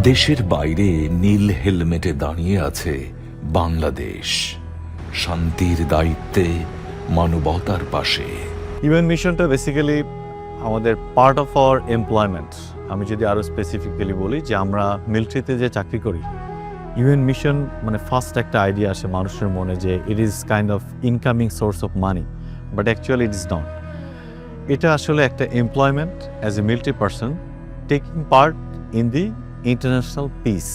দেশের বাইরে নীল হেলমেটে দাঁড়িয়ে আছে বাংলাদেশ, শান্তির দায়িত্বে, মানবতার পাশে। ইউএন মিশনটা বেসিক্যালি আমাদের পার্ট অফ আওয়ার এমপ্লয়মেন্ট। আমি যদি আরও স্পেসিফিক্যালি বলি যে আমরা মিলিটারিতে যে চাকরি করি, ইউএন মিশন মানে ফার্স্ট একটা আইডিয়া আসে মানুষের মনে যে it is kind of incoming source of money, but actually it is not. এটা আসলে একটা employment as a military person taking part in the international piece.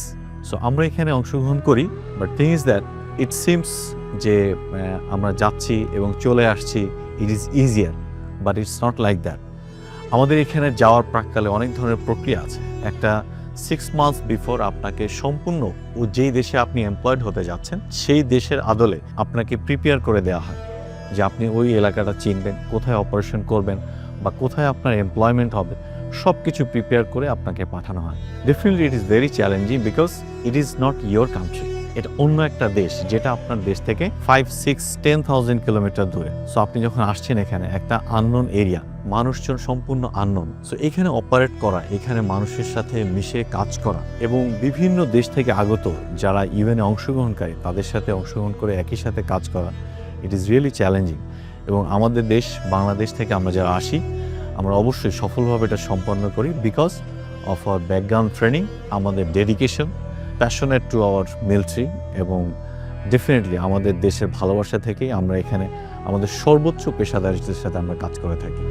So আমরা এখানে অংশগ্রহণ করি, but thing is that it seems যে আমরা যাচ্ছি এবং চলে আসছি, it is easier, but it's not like that. আমাদের এখানে যাওয়ার প্রাক্কালে অনেক ধরনের প্রক্রিয়া আছে। একটা 6 মান্থস বিফোর আপনাকে সম্পূর্ণ যেই দেশে আপনি এমপ্লয়েড হতে যাচ্ছেন সেই দেশের আদলে আপনাকে প্রিপেয়ার করে দেওয়া হয় যে আপনি ওই এলাকাটা চিনবেন, কোথায় অপারেশন করবেন বা কোথায় আপনার এমপ্লয়মেন্ট হবে, সব কিছু প্রিপেয়ার করে আপনাকে পাঠানো হয়। Definitely it is very challenging because it is not your country. এটা অন্য একটা দেশ যেটা আপনার দেশ থেকে 5, 6, 10,000 কিলোমিটার দূরে। সো আপনি যখন আসছেন এখানে একটা আননোন এরিয়া, মানুষজন সম্পূর্ণ আননোন। সো এখানে অপারেট করা, এখানে মানুষের সাথে মিশে কাজ করা এবং বিভিন্ন দেশ থেকে আগত যারা ইউএনে অংশগ্রহণকারী তাদের সাথে অংশগ্রহণ করে একই সাথে কাজ করা, ইট ইজ রিয়েলি চ্যালেঞ্জিং। এবং আমাদের দেশ বাংলাদেশ থেকে আমরা যারা আসি, আমরা অবশ্যই সফলভাবে এটা সম্পন্ন করি because of our background training, আমাদের dedication, passionate to our military এবং ডেফিনেটলি আমাদের দেশের ভালোবাসা থেকেই আমরা এখানে আমাদের সর্বোচ্চ পেশাদারিত্বের সাথে আমরা কাজ করে থাকি।